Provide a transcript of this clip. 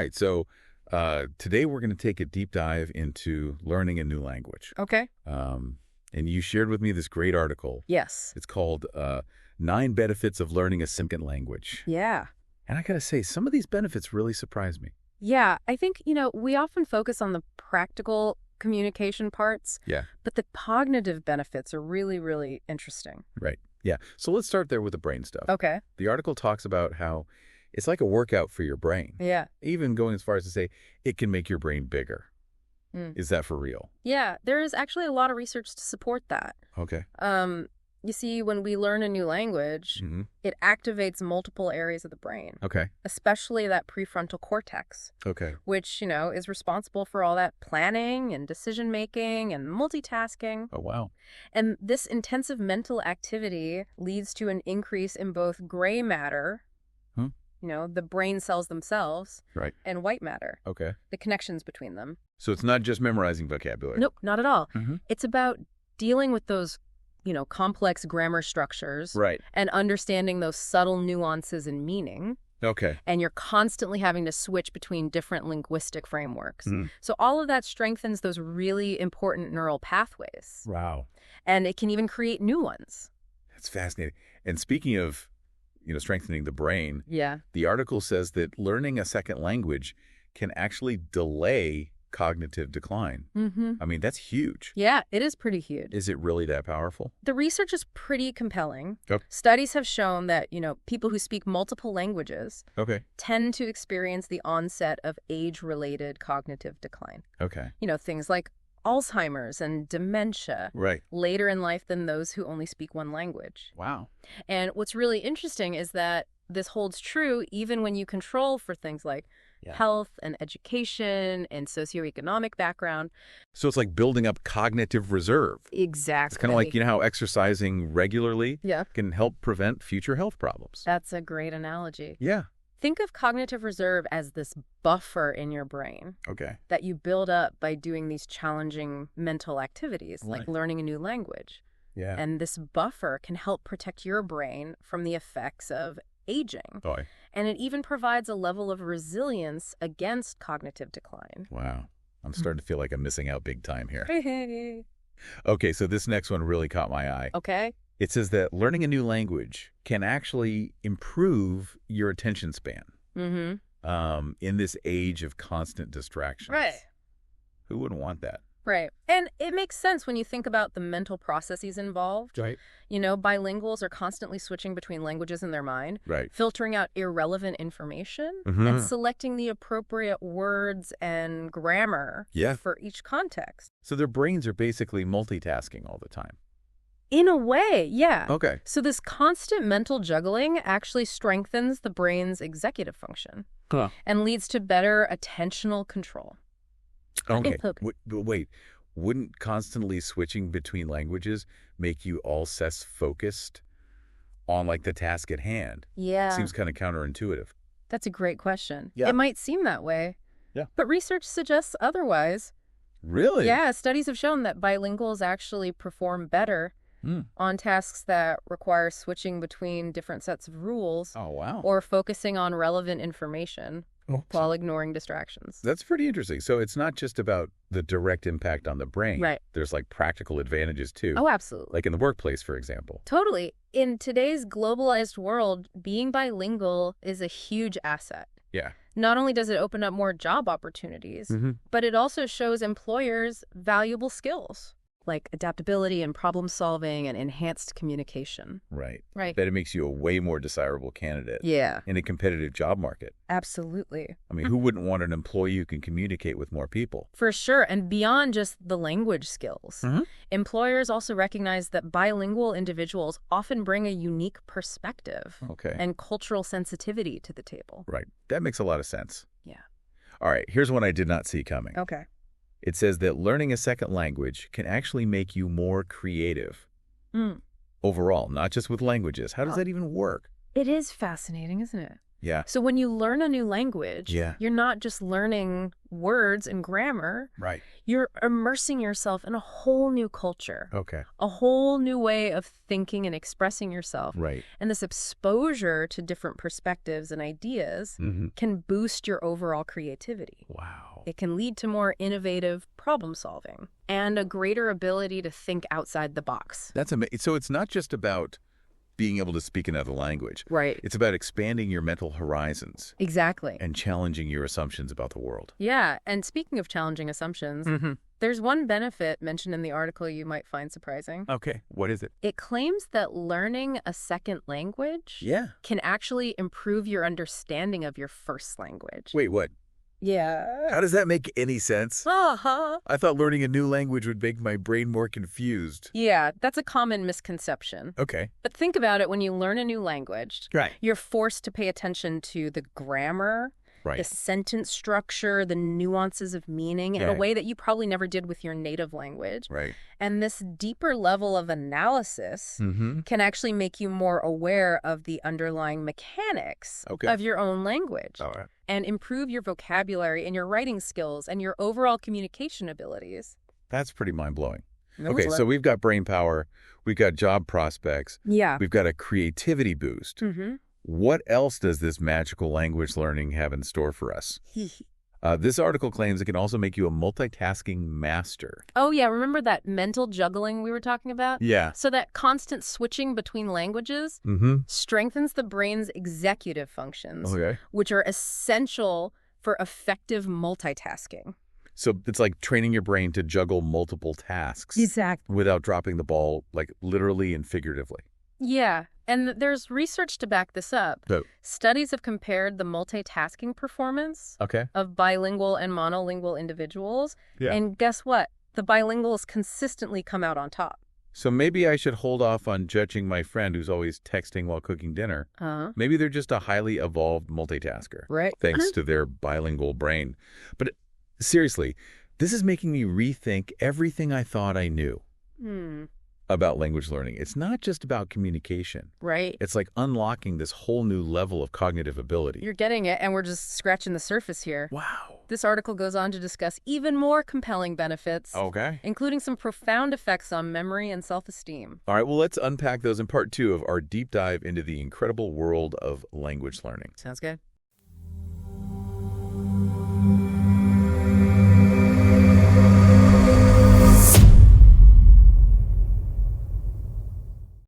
right. So today we're going to take a deep dive into learning a new language. Okay. And you shared with me this great article. Yes. It's called 9 Benefits of Learning a Second Language. Yeah. And I got to say, some of these benefits really surprise me. Yeah. I think, we often focus on the practical communication parts. Yeah. But the cognitive benefits are really, really interesting. Right. Yeah. So let's start there with the brain stuff. Okay. The article talks about how it's like a workout for your brain. Yeah. Even going as far as to say it can make your brain bigger. Is that for real? Yeah. There is actually a lot of research to support that. Okay. You see, when we learn a new language, it activates multiple areas of the brain. Okay. Especially that prefrontal cortex. Okay. Which, is responsible for all that planning and decision-making and multitasking. Oh, wow. And this intensive mental activity leads to an increase in both gray matter, the brain cells themselves, right, and white matter. Okay. The connections between them. So it's not just memorizing vocabulary. Nope, not at all. It's about dealing with those complex grammar structures. Right. And understanding those subtle nuances in meaning. Okay. And you're constantly having to switch between different linguistic frameworks. So all of that strengthens those really important neural pathways. Wow. And it can even create new ones. That's fascinating. And speaking of, strengthening the brain, yeah, the article says that learning a second language can actually delay cognitive decline. I mean, that's huge. Yeah, it is pretty huge. Is it really that powerful? The research is pretty compelling. Okay. Studies have shown that, people who speak multiple languages tend to experience the onset of age-related cognitive decline. Okay. Things like Alzheimer's and dementia later in life than those who only speak one language. Wow. And what's really interesting is that this holds true even when you control for things like health and education and socioeconomic background. So it's like building up cognitive reserve. Exactly. It's kind of like, how exercising regularly can help prevent future health problems. That's a great analogy. Yeah. Think of cognitive reserve as this buffer in your brain that you build up by doing these challenging mental activities, like learning a new language. Yeah. And this buffer can help protect your brain from the effects of aging. Boy. And it even provides a level of resilience against cognitive decline. Wow. I'm starting to feel like I'm missing out big time here. Okay, so this next one really caught my eye. Okay. It says that learning a new language can actually improve your attention span in this age of constant distractions. Right. Who wouldn't want that? Right. And it makes sense when you think about the mental processes involved. Right. Bilinguals are constantly switching between languages in their mind, filtering out irrelevant information, and selecting the appropriate words and grammar for each context. So their brains are basically multitasking all the time. In a way, yeah. Okay. So this constant mental juggling actually strengthens the brain's executive function and leads to better attentional control. Okay. Wait, wouldn't constantly switching between languages make you all less focused on the task at hand? Yeah. Seems kind of counterintuitive. That's a great question. Yeah. It might seem that way. Yeah. But research suggests otherwise. Really? Yeah, studies have shown that bilinguals actually perform better on tasks that require switching between different sets of rules. Oh, wow. Or focusing on relevant information while ignoring distractions. That's pretty interesting. So it's not just about the direct impact on the brain. Right. There's practical advantages too. Oh, absolutely. Like in the workplace, for example. Totally. In today's globalized world, being bilingual is a huge asset. Yeah. Not only does it open up more job opportunities, but it also shows employers valuable skills like adaptability and problem solving and enhanced communication. Right. Right. That it makes you a way more desirable candidate. Yeah. In a competitive job market. Absolutely. I mean, who wouldn't want an employee who can communicate with more people? For sure. And beyond just the language skills, employers also recognize that bilingual individuals often bring a unique perspective and cultural sensitivity to the table. Right. That makes a lot of sense. Yeah. All right. Here's one I did not see coming. Okay. It says that learning a second language can actually make you more creative. Overall, not just with languages. How does that even work? It is fascinating, isn't it? Yeah. So when you learn a new language, you're not just learning words and grammar. Right. You're immersing yourself in a whole new culture. Okay. A whole new way of thinking and expressing yourself. Right. And this exposure to different perspectives and ideas can boost your overall creativity. Wow. It can lead to more innovative problem solving and a greater ability to think outside the box. That's amazing. So it's not just about being able to speak another language. Right. It's about expanding your mental horizons. Exactly. And challenging your assumptions about the world. Yeah. And speaking of challenging assumptions, there's one benefit mentioned in the article you might find surprising. Okay. What is it? It claims that learning a second language can actually improve your understanding of your first language. Wait, what? Yeah. How does that make any sense? I thought learning a new language would make my brain more confused. Yeah, that's a common misconception. Okay. But think about it, when you learn a new language, right, you're forced to pay attention to the grammar, the sentence structure, the nuances of meaning in a way that you probably never did with your native language. Right. And this deeper level of analysis can actually make you more aware of the underlying mechanics of your own language. All right. And improve your vocabulary and your writing skills and your overall communication abilities. That's pretty mind-blowing. Okay, so we've got brain power, we've got job prospects, we've got a creativity boost. What else does this magical language learning have in store for us? This article claims it can also make you a multitasking master. Oh, yeah. Remember that mental juggling we were talking about? Yeah. So that constant switching between languages strengthens the brain's executive functions, which are essential for effective multitasking. So it's like training your brain to juggle multiple tasks. Exactly. Without dropping the ball, like literally and figuratively. Yeah. And there's research to back this up. Oh. Studies have compared the multitasking performance of bilingual and monolingual individuals. Yeah. And guess what? The bilinguals consistently come out on top. So maybe I should hold off on judging my friend who's always texting while cooking dinner. Maybe they're just a highly evolved multitasker. Right. Thanks to their bilingual brain. But seriously, this is making me rethink everything I thought I knew. About language learning. It's not just about communication. Right. It's like unlocking this whole new level of cognitive ability. You're getting it, and we're just scratching the surface here. Wow. This article goes on to discuss even more compelling benefits. Including some profound effects on memory and self-esteem. All right, well, let's unpack those in part 2 of our deep dive into the incredible world of language learning. Sounds good.